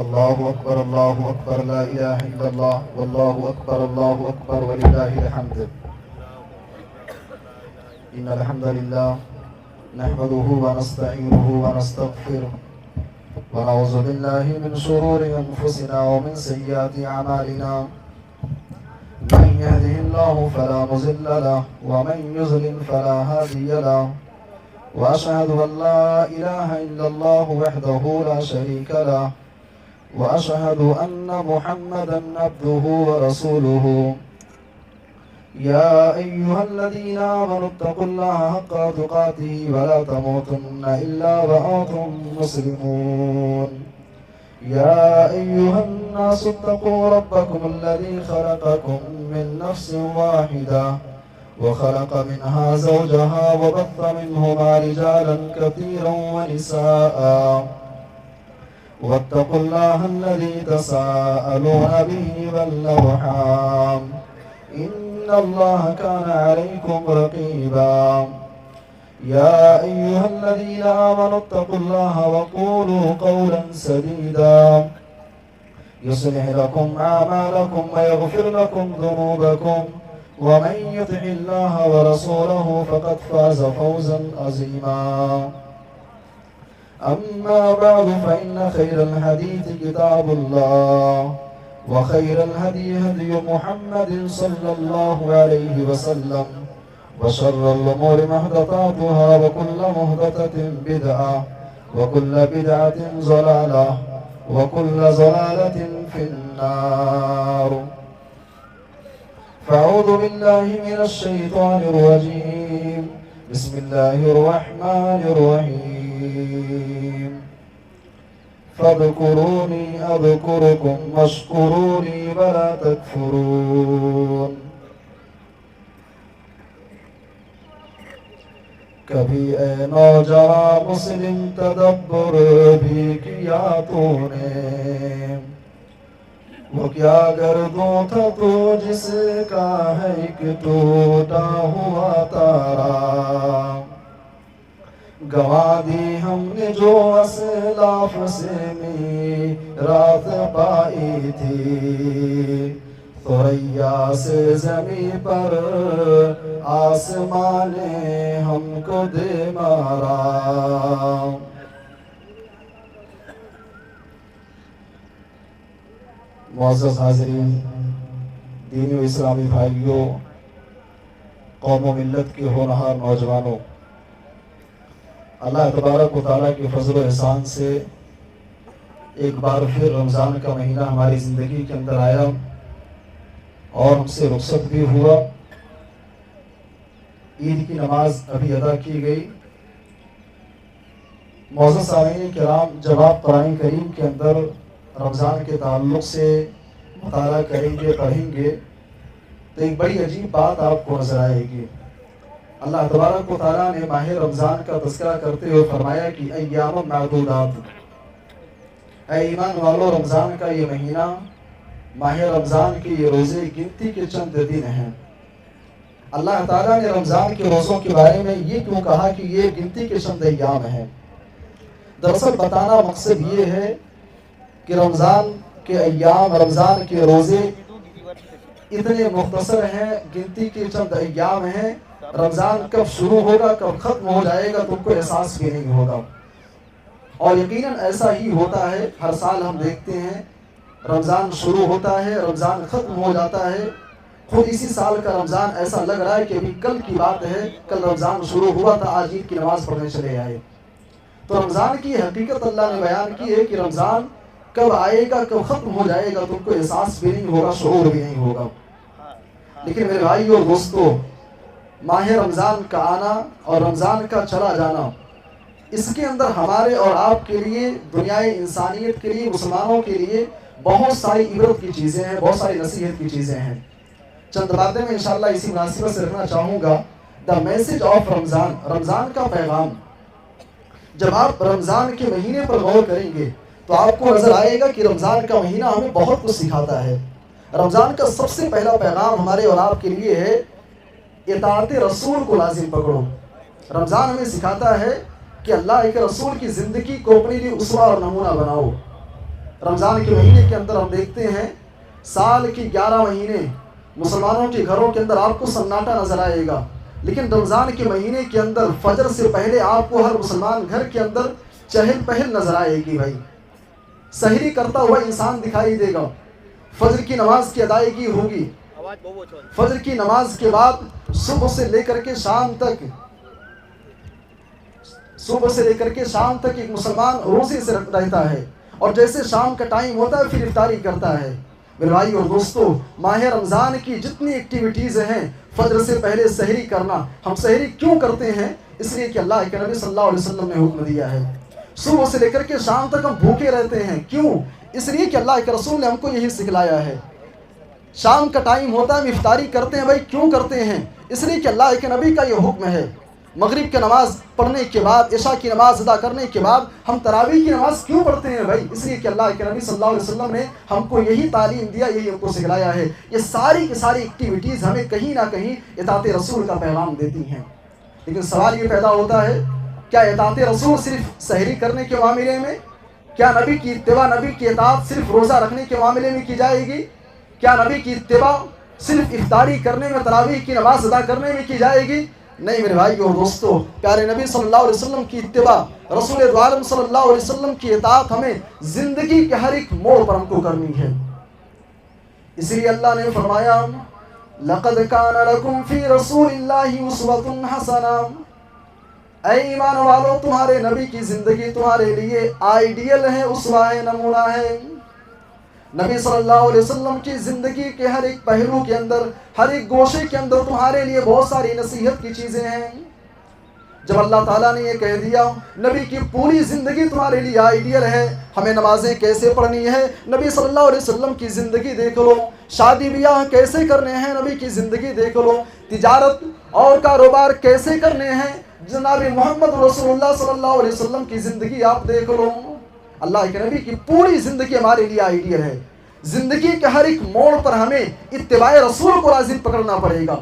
الله أكبر الله أكبر لا إله إلا الله والله أكبر الله أكبر ولله الحمد. إن الحمد لله نحمده ونستعينه ونستغفره ونعوذ بالله من شرور أنفسنا ومن سيئات أعمالنا. من يهده الله فلا مضل له ومن يضلل فلا هادي له. وأشهد أن لا إله إلا الله وحده لا شريك له وأشهد أن محمدا عبده ورسوله. يا أيها الذين آمنوا اتقوا الله حق تقاته ولا تموتن إلا وأنتم مسلمون. يا أيها الناس اتقوا ربكم الذي خلقكم من نفس واحدة وخلق منها زوجها وبث منهما رجالا كثيرا ونساء. واتقوا الله الذي تساءلون به والأرحام إن الله كان عليكم رقيبا. يا أيها الذين آمنوا اتقوا الله وقولوا قولا سديدا يصلح لكم أعمالكم ويغفر لكم ذنوبكم ومن يطع الله ورسوله فقد فاز فوزا عظيما. أما بعد فإن خير الحديث كتاب الله وخير الهدي هدي محمد صلى الله عليه وسلم وشر الأمور محدثاتها وكل محدثة بدعة وكل بدعة ضلالة وكل ضلالة في النار. فأعوذ بالله من الشيطان الرجيم. بسم الله الرحمن الرحيم. فاذكروني أذكركم واشكروا لي ولا تكفرون. کبھی اے نوجوان مسلم تدبر بھی کیا تو نے، وہ کیا گردوں تھا تو جس کا ہے ایک ٹوٹا ہوا تارا. گوا دی ہم نے جو اسلاف سے میراث پائی تھی، ثریا سے زمین پر آسمان نے ہم کو دے مارا. معزز حاضرین، دینی و اسلامی بھائیوں، قوم و ملت کے ہونہار نوجوانوں، اللہ تبارک و تعالیٰ کے فضل و احسان سے ایک بار پھر رمضان کا مہینہ ہماری زندگی کے اندر آیا اور ہم سے رخصت بھی ہوا. عید کی نماز ابھی ادا کی گئی. معزز سامعین کرام، جب آپ قرآن کریم کے اندر رمضان کے تعلق سے مطالعہ کریں گے، پڑھیں گے، تو ایک بڑی عجیب بات آپ کو نظر آئے گی. اللہ تبارک و تعالیٰ نے ماہ رمضان کا تذکرہ کرتے ہوئے فرمایا کہ ایام معدودات، اے ایمان والو، رمضان کا یہ مہینہ، ماہ رمضان کے یہ روزے گنتی کے چند دن ہیں. اللہ تعالیٰ نے رمضان کے روزوں کے بارے میں یہ کیوں کہا کہ یہ گنتی کے چند ایام ہیں؟ دراصل بتانا مقصد یہ ہے کہ رمضان کے ایام، رمضان کے روزے اتنے مختصر ہیں، گنتی کے چند ایام ہیں. رمضان کب شروع ہوگا، کب ختم ہو جائے گا، تم کو احساس بھی نہیں ہوگا. اور یقیناً ایسا ہی ہوتا ہے. ہر سال ہم دیکھتے ہیں رمضان شروع ہوتا ہے، رمضان ختم ہو جاتا ہے. خود اسی سال کا رمضان ایسا لگ رہا ہے کہ ابھی کل کی بات ہے، کل رمضان شروع ہوا تھا، آج عید کی نماز پڑھنے چلے آئے. تو رمضان کی حقیقت اللہ نے بیان کی ہے کہ رمضان کب آئے گا، کب ختم ہو جائے گا، تم کو احساس بھی نہیں ہوگا، شعور بھی نہیں ہوگا. لیکن میرے بھائیو اور دوستو، ماہ رمضان کا آنا اور رمضان کا چلا جانا، اس کے اندر ہمارے اور آپ کے لیے، دنیائے انسانیت کے لیے، مسلمانوں کے لیے بہت ساری عبرت کی چیزیں ہیں، بہت ساری نصیحت کی چیزیں ہیں. چند باتیں میں انشاءاللہ اسی مناسبت سے رکھنا چاہوں گا. دا میسج آف رمضان، رمضان کا پیغام. جب آپ رمضان کے مہینے پر غور کریں گے تو آپ کو نظر آئے گا کہ رمضان کا مہینہ ہمیں بہت کچھ سکھاتا ہے. رمضان کا سب سے پہلا پیغام ہمارے اور آپ کے لیے ہے اطاعت رسول کو لازم پکڑو. رمضان ہمیں سکھاتا ہے کہ اللہ کے رسول کی زندگی کو اپنے لیے اسوہ اور نمونہ بناؤ. رمضان کے مہینے کے اندر ہم دیکھتے ہیں سال کی 11 مہینے مسلمانوں کے گھروں کے اندر آپ کو سناٹا نظر آئے گا، لیکن رمضان کے مہینے کے اندر فجر سے پہلے آپ کو ہر مسلمان گھر کے اندر چہل پہل نظر آئے گی بھائی. سحری کرتا ہوا انسان دکھائی دے گا، فجر کی نماز کی ادائیگی ہوگی. فجر کی نماز کے بعد صبح سے لے کر کے شام تک ایک مسلمان روزے سے رہتا ہے، اور جیسے شام کا ٹائم ہوتا ہے پھر افطاری کرتا ہے. میرے بھائی اور دوستو، ماہ رمضان کی جتنی ایکٹیویٹیز ہیں، فجر سے پہلے سحری کرنا. ہم سحری کیوں کرتے ہیں؟ اس لیے کہ اللہ کے نبی صلی اللہ علیہ وسلم نے حکم دیا ہے. صبح سے لے کر کے شام تک ہم بھوکے رہتے ہیں، کیوں؟ اس لیے کہ اللہ کے رسول نے ہم کو یہی سکھلایا ہے. شام کا ٹائم ہوتا ہے ہم افطاری کرتے ہیں، بھائی کیوں کرتے ہیں؟ اس لیے کہ اللہ کے نبی کا یہ حکم ہے. مغرب کی نماز پڑھنے کے بعد، عشاء کی نماز ادا کرنے کے بعد ہم تراویح کی نماز کیوں پڑھتے ہیں بھائی؟ اس لیے کہ اللہ کے نبی صلی اللہ علیہ وسلم نے ہم کو یہی تعلیم دیا، یہی ہم کو سکھلایا ہے. یہ ساری کی ساری ایکٹیویٹیز ہمیں کہیں نہ کہیں اطاعت رسول کا پیغام دیتی ہیں. لیکن سوال یہ پیدا ہوتا ہے، کیا اطاعت رسول صرف سحری کرنے کے معاملے میں؟ کیا نبی کی اتباع، نبی کی اطاعت صرف روزہ رکھنے کے معاملے میں کی جائے گی؟ کیا نبی کی اتباع صرف افطاری کرنے میں، تراویح کی نماز ادا کرنے میں کی جائے گی؟ نہیں میرے بھائی اور دوستو، پیارے نبی صلی اللہ علیہ وسلم کی اتباع، رسول عالم صلی اللہ علیہ وسلم کی اطاعت ہمیں زندگی کے ہر ایک موڑ پر ہم کو کرنی ہے. اسی لیے اللہ نے فرمایا، لَقَدْ كَانَ لَكُمْ فِي رَسُولِ اللَّهِ أُسْوَةٌ حَسَنَةٌ. اے ایمان والو، تمہارے نبی کی زندگی تمہارے لیے آئیڈیل ہے، اسوہ ہے، نمونہ ہے. نبی صلی اللہ علیہ وسلم کی زندگی کے ہر ایک پہلو کے اندر، ہر ایک گوشے کے اندر تمہارے لیے بہت ساری نصیحت کی چیزیں ہیں. جب اللہ تعالیٰ نے یہ کہہ دیا نبی کی پوری زندگی تمہارے لیے آئیڈیل ہے، ہمیں نمازیں کیسے پڑھنی ہے نبی صلی اللہ علیہ وسلم کی زندگی دیکھ لو، شادی بیاہ کیسے کرنے ہیں نبی کی زندگی دیکھ لو، تجارت اور کاروبار کیسے کرنے ہیں جناب محمد رسول اللہ صلی اللہ علیہ وسلم کی زندگی آپ دیکھ لو. اللہ کے نبی کی پوری زندگی ہمارے لیے آئیڈیل ہے. زندگی کے ہر ایک موڑ پر ہمیں اتباع رسول کو لازم پکڑنا پڑے گا.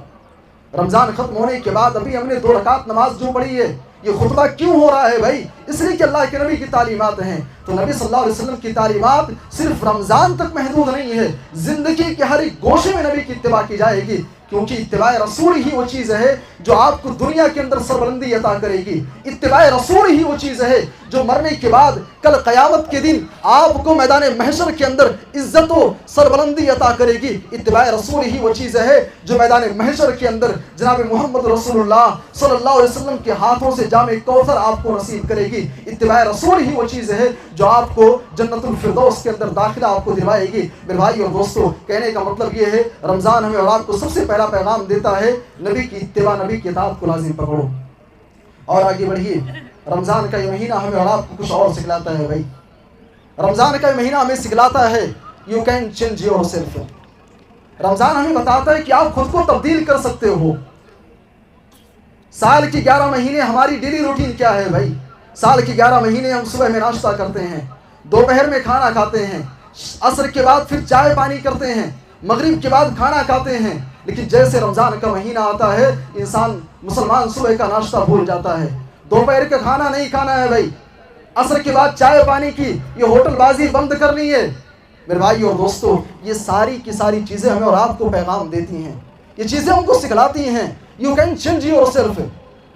رمضان ختم ہونے کے بعد ابھی ہم نے 2 رکعت نماز جو پڑھی ہے، یہ خطبہ کیوں ہو رہا ہے بھائی؟ اس لیے کہ اللہ کے نبی کی تعلیمات ہیں. تو نبی صلی اللہ علیہ وسلم کی تعلیمات صرف رمضان تک محدود نہیں ہے، زندگی کے ہر ایک گوشے میں نبی کی اتباع کی جائے گی، کیونکہ اتباع رسول ہی وہ چیز ہے جو آپ کو دنیا کے اندر سربلندی عطا کرے گی. اتباع رسول ہی وہ چیز ہے جو مرنے کے بعد کل قیامت کے دن آپ کو میدان محشر کے اندر عزت و سربلندی عطا کرے گی. اتباع رسول ہی وہ چیز ہے جو میدان محشر کے اندر جناب محمد رسول اللہ صلی اللہ علیہ وسلم کے ہاتھوں سے جام کوثر آپ کو نصیب کرے گی. اتباع رسول ہی وہ چیز ہے جو آپ کو جنت الفردوس کے اندر داخلہ آپ کو دلوائے گی. میرے بھائی اور دوستو، کہنے کا مطلب یہ ہے، رمضان ہمیں اور آپ کو سب سے پہلا پیغام دیتا ہے، نبی کی اتباع، نبی کی اطاعت کو لازم پکڑو. اور آگے بڑھیے. رمضان کا یہ مہینہ ہمیں اور آپ کو کچھ اور سکھلاتا ہے بھائی. رمضان کا یہ مہینہ ہمیں سکھلاتا ہے you can change yourself. Ramzan ہمیں بتاتا ہے کہ آپ خود کو تبدیل کر سکتے ہو. سال کی 11 مہینے ہماری ڈیلی روٹین کیا ہے بھائی؟ سال کی 11 مہینے ہم صبح میں ناشتہ کرتے ہیں، دوپہر میں کھانا کھاتے ہیں، عصر کے بعد پھر چائے پانی کرتے ہیں، مغرب کے بعد کھانا کھاتے ہیں. لیکن جیسے رمضان کا مہینہ آتا ہے، انسان مسلمان صبح کا ناشتہ بھول جاتا ہے، دوپہر کا کھانا نہیں کھانا ہے بھائی، عصر کے بعد چائے پانی کی یہ ہوٹل بازی بند کرنی ہے. میرے بھائی اور دوستو، یہ ساری کی ساری چیزیں ہمیں اور آپ کو پیغام دیتی ہیں، یہ چیزیں ہم کو سکھلاتی ہیں. You can change yourself.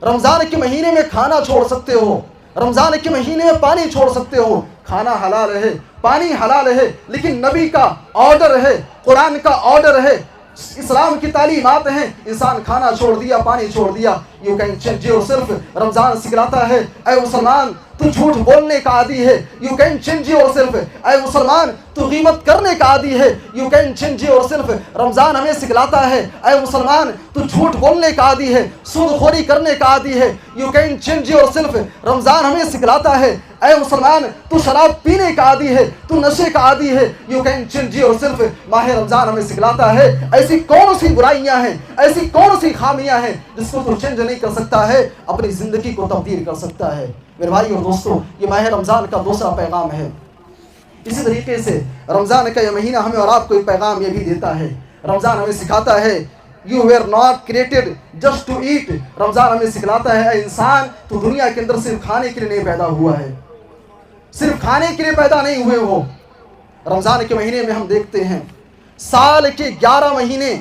Ramzan کے مہینے میں کھانا چھوڑ سکتے ہو، رمضان کے مہینے میں پانی چھوڑ سکتے ہو. کھانا حلال ہے، پانی حلال ہے، لیکن نبی کا آرڈر ہے، قرآن کا آرڈر ہے، اسلام کی تعلیمات ہیں. انسان کھانا چھوڑ دیا، پانی چھوڑ دیا. You can change yourself. Ramzan سکھلاتا ہے، اے مسلمان تو جھوٹ بولنے کا عادی ہے، you can change yourself. اے مسلمان تو غیبت کرنے کا عادی ہے، you can change yourself. Ramzan ہمیں سکھلاتا ہے، اے مسلمان تو جھوٹ بولنے کا عادی ہے، سود خوری کرنے کا عادی ہے، you can change yourself. Ramzan ہمیں سکھلاتا ہے، اے مسلمان تو شراب پینے کا عادی ہے، تو نشے کا عادی ہے، you can change your self. ماہ رمضان ہمیں سکھلاتا ہے ایسی کون سی برائیاں ہیں، ایسی کون سی خامیاں ہیں جس کو تو چینج نہیں کر سکتا ہے، اپنی زندگی کو تبدیل کر سکتا ہے. میرے بھائی اور دوستو، یہ ماہ رمضان کا دوسرا پیغام ہے. اسی طریقے سے رمضان کا یہ مہینہ ہمیں اور آپ کو ایک پیغام یہ بھی دیتا ہے. رمضان ہمیں سکھاتا ہے you were not created just to eat. Ramzan ہمیں سکھلاتا ہے، اے انسان تو دنیا کے اندر صرف کھانے کے لیے نہیں پیدا ہوا ہے، صرف کھانے کے لیے پیدا نہیں ہوئے ہو. رمضان کے مہینے میں ہم دیکھتے ہیں سال کے 11 مہینے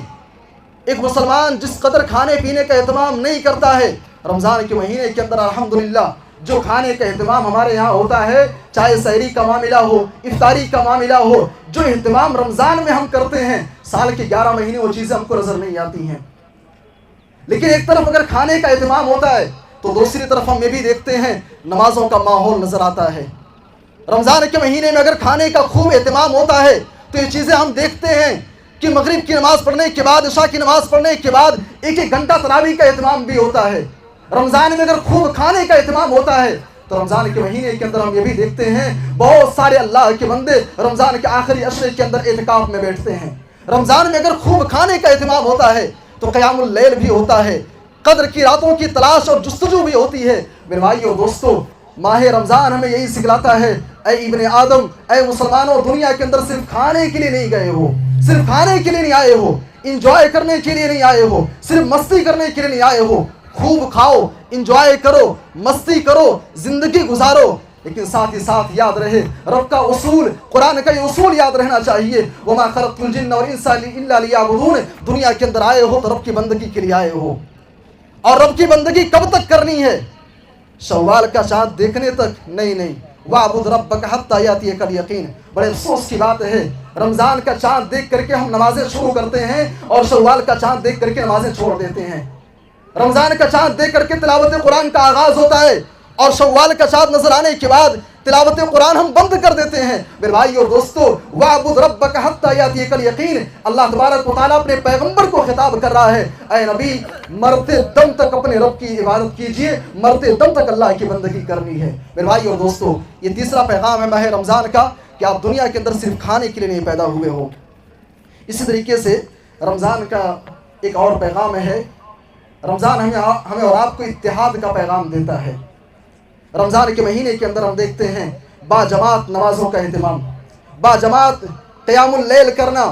ایک مسلمان جس قدر کھانے پینے کا اہتمام نہیں کرتا ہے، رمضان کے مہینے کے اندر الحمدللہ جو کھانے کا اہتمام ہمارے یہاں ہوتا ہے، چاہے سحری کا معاملہ ہو، افطاری کا معاملہ ہو، جو اہتمام رمضان میں ہم کرتے ہیں سال کے 11 مہینے وہ چیزیں ہم کو نظر نہیں آتی ہیں۔ لیکن ایک طرف اگر کھانے کا اہتمام ہوتا ہے تو دوسری طرف ہم یہ بھی دیکھتے ہیں نمازوں کا ماحول نظر آتا ہے۔ رمضان کے مہینے میں اگر کھانے کا خوب اہتمام ہوتا ہے تو یہ چیزیں ہم دیکھتے ہیں کہ مغرب کی نماز پڑھنے کے بعد، عشاء کی نماز پڑھنے کے بعد 1-1 گھنٹہ تراویح کا اہتمام بھی ہوتا ہے۔ رمضان میں اگر خوب کھانے کا اہتمام ہوتا ہے تو رمضان کے مہینے کے اندر ہم یہ بھی دیکھتے ہیں بہت سارے اللہ کے بندے رمضان کے آخری عشرے کے اندر اعتکاف میں بیٹھتے ہیں۔ رمضان میں اگر خوب کھانے کا اہتمام ہوتا ہے تو قیام اللیل بھی ہوتا ہے، قدر کی راتوں کی تلاش اور جستجو بھی ہوتی ہے۔ میرے بھائیو اور دوستو، ماہ رمضان ہمیں یہی سکھلاتا ہے، اے ابن آدم، اے مسلمانوں، دنیا کے اندر صرف کھانے کے لیے نہیں گئے ہو، صرف کھانے کے لیے نہیں آئے ہو، انجوائے کرنے کے لیے نہیں آئے ہو، صرف مستی کرنے کے لیے نہیں آئے ہو۔ خوب کھاؤ، انجوائے کرو، مستی کرو، زندگی گزارو، لیکن ساتھ ہی ساتھ یاد رہے رب کا اصول، قرآن کا یہ اصول یاد رہنا چاہیے، وَمَا خَلَقْتُ الْجِنَّ وَالْإِنسَ إِلَّا لِيَعْبُدُونِ۔ دنیا کے اندر آئے ہو تو رب کی بندگی کے لیے آئے ہو، اور رب کی بندگی کب تک کرنی ہے؟ شوال کا چاند دیکھنے تک نہیں، وَاعْبُدْ رَبَّكَ حَتَّىٰ يَأْتِيَكَ الْيَقِينُ۔ بڑے افسوس کی بات ہے رمضان کا چاند دیکھ کر کے ہم نمازیں شروع کرتے ہیں اور شوال کا چاند دیکھ کر کے نمازیں چھوڑ دیتے ہیں۔ رمضان کا چاند دیکھ کر کے تلاوت قرآن کا آغاز ہوتا ہے اور شوال کا چاند نظر آنے کے بعد تلاوت قرآن ہم بند کر دیتے ہیں۔ میرے بھائی اور دوستو، وَاعْبُدْ رَبَّكَ حَتَّىٰ يَأْتِيَكَ الْيَقِينُ، اللہ تبارک و تعالیٰ اپنے پیغمبر کو خطاب کر رہا ہے، اے نبی، مرتے دم تک اپنے رب کی عبادت کیجئے، مرتے دم تک اللہ کی بندگی کرنی ہے۔ میرے بھائی اور دوستو، یہ تیسرا پیغام ہے ماہ رمضان کا کہ آپ دنیا کے اندر صرف کھانے کے لیے نہیں پیدا ہوئے ہو۔ اسی طریقے سے رمضان کا ایک اور پیغام ہے، رمضان ہمیں اور آپ کو اتحاد کا پیغام دیتا ہے۔ رمضان کے مہینے کے اندر ہم دیکھتے ہیں با جماعت نمازوں کا اہتمام، با جماعت قیام اللیل کرنا،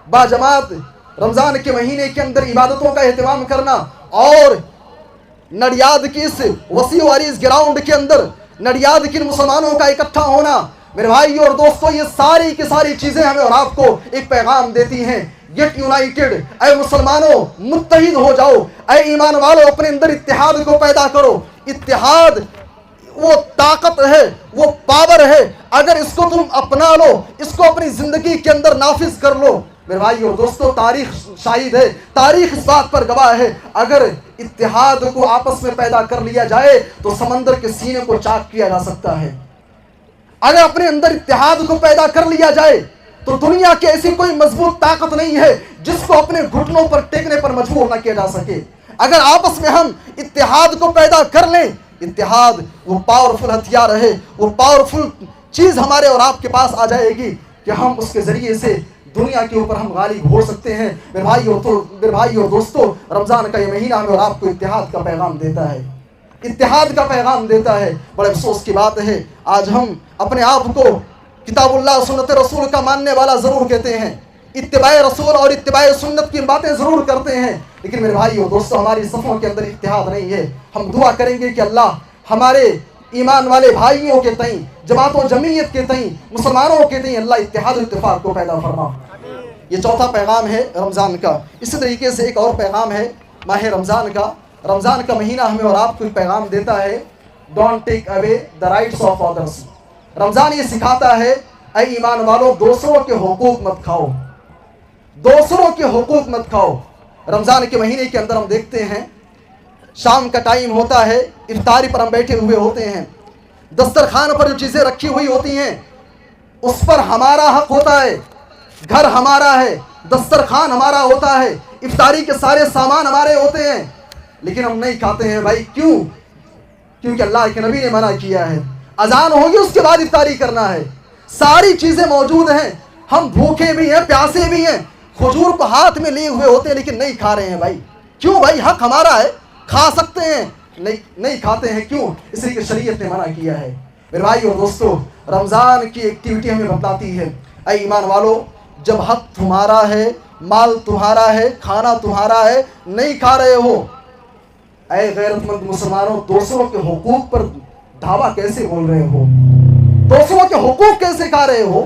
با جماعت رمضان کے مہینے کے اندر عبادتوں کا اہتمام کرنا، اور نڑیاد کی اس وسیع و عریض گراؤنڈ کے اندر نڑیاد کے مسلمانوں کا اکٹھا ہونا۔ میرے بھائی اور دوستو، یہ ساری کی ساری چیزیں ہمیں اور آپ کو ایک پیغام دیتی ہیں، گیٹ یونائٹڈ، اے مسلمانوں متحد ہو جاؤ، اے ایمان والو اپنے اندر اتحاد کو پیدا کرو۔ اتحاد وہ طاقت ہے، وہ پاور ہے، اگر اس کو تم اپنا لو، اس کو اپنی زندگی کے اندر نافذ کر لو۔ میرے بھائی اور دوستو، تاریخ شاہد ہے، تاریخ اس بات پر گواہ ہے، اگر اتحاد کو آپس میں پیدا کر لیا جائے تو سمندر کے سینے کو چاک کیا جا سکتا ہے۔ اگر اپنے اندر اتحاد کو پیدا کر لیا جائے تو دنیا کی ایسی کوئی مضبوط طاقت نہیں ہے جس کو اپنے گھٹنوں پر ٹیکنے پر مجبور نہ کیا جا سکے۔ اگر آپس میں ہم اتحاد کو پیدا کر لیں، اتحاد وہ پاورفل ہتھیار ہے، وہ پاورفل چیز ہمارے اور آپ کے پاس آ جائے گی کہ ہم اس کے ذریعے سے دنیا کے اوپر ہم غالب ہو سکتے ہیں۔ میرے بھائی اور دوستو، رمضان کا یہ مہینہ ہمیں اور آپ کو اتحاد کا پیغام دیتا ہے، اتحاد کا پیغام دیتا ہے۔ بڑے افسوس کی بات ہے آج ہم اپنے آپ کو کتاب اللہ سنت رسول کا ماننے والا ضرور کہتے ہیں، اتباع رسول اور اتباع سنت کی باتیں ضرور کرتے ہیں، لیکن میرے بھائی اور دوستو ہماری صفوں کے اندر اتحاد نہیں ہے۔ ہم دعا کریں گے کہ اللہ ہمارے ایمان والے بھائیوں کے تئیں، جماعت و جمعیت کے تئیں، مسلمانوں کے تئیں اللہ اتحاد و اتفاق کو پیدا فرما۔ یہ چوتھا پیغام ہے رمضان کا۔ اسی طریقے سے ایک اور پیغام ہے ماہ رمضان کا۔ رمضان کا مہینہ ہمیں اور آپ کو ایک پیغام دیتا ہے، don't take away the rights of others. Ramzan یہ سکھاتا ہے، اے ایمان والو دوسروں کے حقوق مت کھاؤ، دوسروں کے حقوق مت کھاؤ۔ رمضان کے مہینے کے اندر ہم دیکھتے ہیں شام کا ٹائم ہوتا ہے، افطاری پر ہم بیٹھے ہوئے ہوتے ہیں، دسترخوان پر جو چیزیں رکھی ہوئی ہوتی ہیں اس پر ہمارا حق ہوتا ہے، گھر ہمارا ہے، دسترخوان ہمارا ہوتا ہے، افطاری کے سارے سامان ہمارے ہوتے ہیں، لیکن ہم نہیں کھاتے ہیں۔ بھائی کیوں؟ کیونکہ اللہ کے نبی نے منع کیا ہے، اذان ہوگی اس کے بعد افطاری کرنا ہے، ساری چیزیں موجود ہیں، ہم بھوکے بھی ہیں، پیاسے بھی ہیں، کھجور کو ہاتھ میں لیے ہوئے ہوتے ہیں لیکن نہیں کھا رہے ہیں۔ بھائی کیوں؟ بھائی حق ہمارا ہے، کھا سکتے ہیں، نہیں کھاتے ہیں، کیوں؟ اس لیے کہ شریعت نے منع کیا ہے۔ میرے بھائی اور دوستو، رمضان کی ایکٹیویٹی ہمیں بتلاتی ہے، اے ایمان والو جب حق تمہارا ہے، مال تمہارا ہے، کھانا تمہارا ہے، نہیں کھا رہے ہو، اے غیرت مند مسلمانوں دوسروں کے حقوق پر دھاوا کیسے بول رہے ہو؟ دوسروں کے حقوق کیسے کھا رہے ہو؟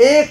1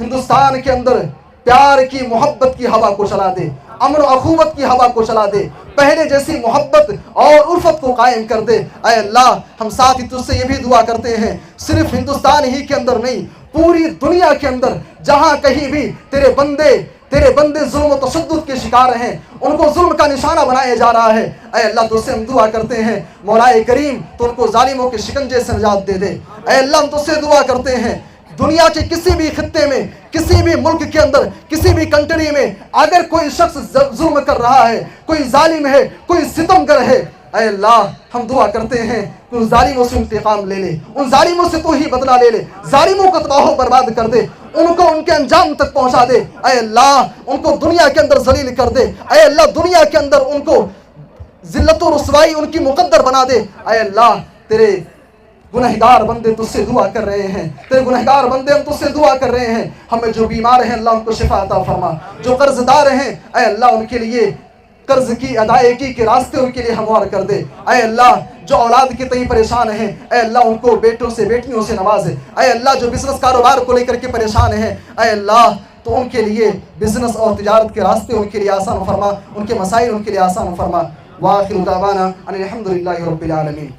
ہندوستان کے اندر پیار کی محبت کی ہوا کو چلا دے, امن و اخوت کی ہوا کو چلا دے, پہلے جیسی محبت اور الفت کو قائم کر دے. اے اللہ ہم ساتھ ہی تجھ سے یہ بھی دعا کرتے ہیں, صرف ہندوستان ہی کے اندر نہیں, پوری دنیا کے اندر جہاں کہیں بھی تیرے بندے ظلم و تشدد کے شکار ہیں, ان کو ظلم کا نشانہ بنایا جا رہا ہے, اے اللہ تجھ سے ہم دعا کرتے ہیں مولا کریم تو ان کو ظالموں کے شکنجے سے نجات دے دے. اے اللہ ہم تجھ سے دعا کرتے ہیں دنیا کے کسی بھی خطے میں, کسی بھی ملک کے اندر, کسی بھی کنٹری میں اگر کوئی شخص ظلم کر رہا ہے, کوئی ظالم ہے, کوئی ستمگر ہے, اے اللہ ہم دعا کرتے ہیں کہ ان ظالموں سے انتقام لے لے, ان ظالموں سے تو ہی بدلہ لے لے, ظالموں کو تباہ و برباد کر دے, ان کو ان کے انجام تک پہنچا دے. اے اللہ ان کو دنیا کے اندر ذلیل کر دے. اے اللہ دنیا کے اندر ان کو ذلت و رسوائی ان کی مقدر بنا دے. اے اللہ تیرے گنہگار بندے تجھ سے دعا کر رہے ہیں, تیرے گنہگار بندے ہم تجھ سے دعا کر رہے ہیں, ہمیں جو بیمار ہیں اللہ ان کو شفا عطا فرما, جو قرض دار ہیں اے اللہ ان کے لیے قرض کی ادائیگی کے راستے ان کے لیے ہموار کر دے. اے اللہ جو اولاد کے تئیں پریشان ہیں اے اللہ ان کو بیٹوں سے بیٹیوں سے نوازے. اے اللہ جو بزنس کاروبار کو لے کر کے پریشان ہیں اے اللہ تو ان کے لیے بزنس اور تجارت کے راستے ان کے لیے آسان فرما, ان کے مسائل ان کے لیے آسان فرما. وآخر دعوانا ان الحمد للہ رب العالمین.